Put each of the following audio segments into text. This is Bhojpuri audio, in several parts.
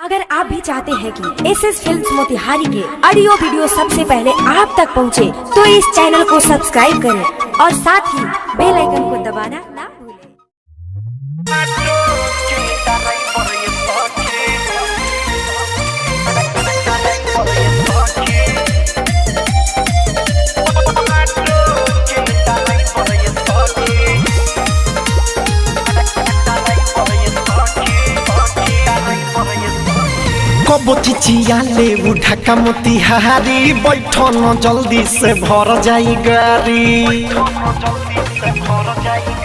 अगर आप भी चाहते हैं कि एसएस फिल्म्स मोतिहारी के ऑडियो वीडियो सबसे पहले आप तक पहुंचे, तो इस चैनल को सब्सक्राइब करें और साथ ही बेल आइकन को दबाना ना भूलें। कबो चिचिया ले उठा मोतिहारी बैठो न जल्दी से भर जाई गाड़ी।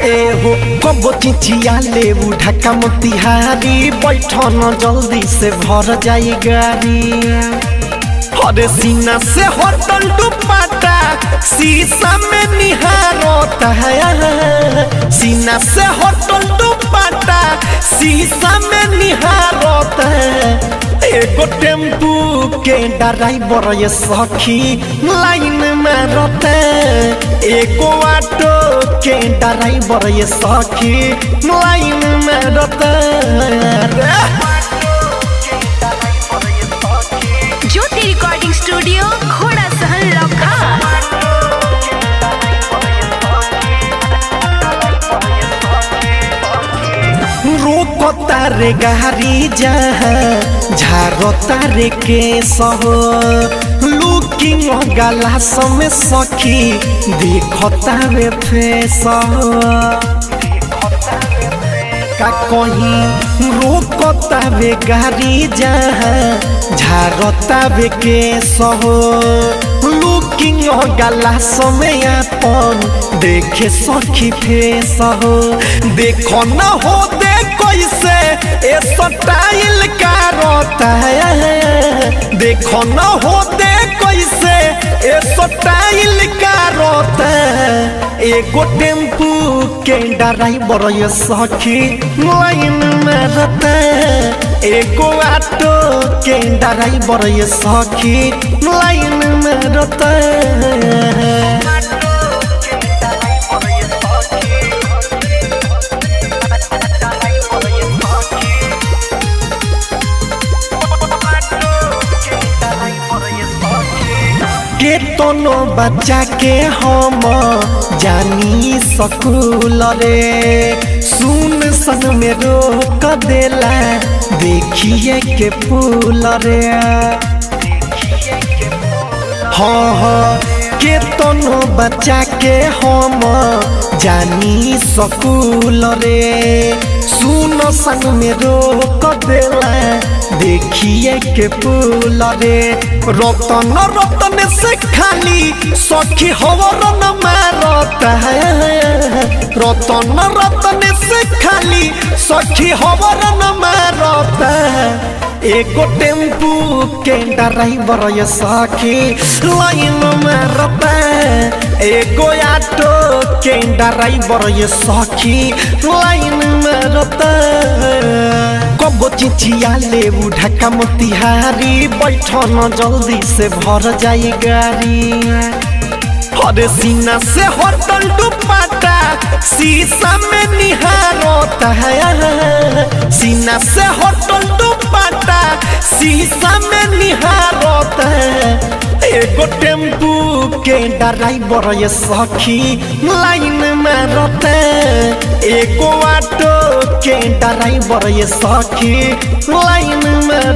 ए हो कबो चिचिया ले उठा मोतिहारी बैठो न जल्दी से भर जाई गाड़ी। अरे सीना से होटल दुपट्टा शीशा में निहारता है, सीना से होटल दुपट्टा शीशा में निहारता है। एगो टेम्पू के ड्राइवर ये सखी लाइन में रहते, एगो ऑटो के ड्राइवर ये सखी लाइन में रहते। ज्योति रिकॉर्डिंग स्टूडियो घोड़ा सहन लखा। रोकता रे गाड़ी जहाँ झारता रे केस हो, लुकिंग गलास में सखी देखता रे फेस हो। का कहीं रोकता वे गाड़ी जहाँ झारता वे केस हो, लुकिंग गलास में अपन देखे सखी फेस हो। देखो न हो दे कैसे ए स्टाइल का रोता है, देखो न हो दे कैसे ए स्टाइल का रोता है। एगो टेम्पू के ड्राइवर ये सखी लाइन में रहता है, एगो ऑटो के ड्राइवर ये सखी लाइन में रहता है। केतनो बच्चा के हम जानी स्कूल रे, सुन सन में रोक देला देखिए के फूल रे। हाँ हाँ केतनो बच्चा के हम जानी स्कूल रे, सुन सन में रोक देला देखिए के फूल रे। रतन रतन से खाली सखी हवरन मारता है, रतन रतन से खाली सखी हवरन मारता है। एगो टेम्पू के ड्राइवर ये सखी लाइन में रहता है, एगो ऑटो के ड्राइवर ये सखी लाइन में रहता है। कबो चिचिया ले उठा मोतिहारी बैठो न जल्दी से भर जाई गाड़ी। अरे सीना से होटल दुपट्टा शीशा में निहारता है, सीना से होटल दुपट्टा शीशा में निहारता है। एगो टेम्पू के ड्राइवर ये सखी लाइन में रहता है, एगो ऑटो के ड्राइवर ये सखी लाइन में।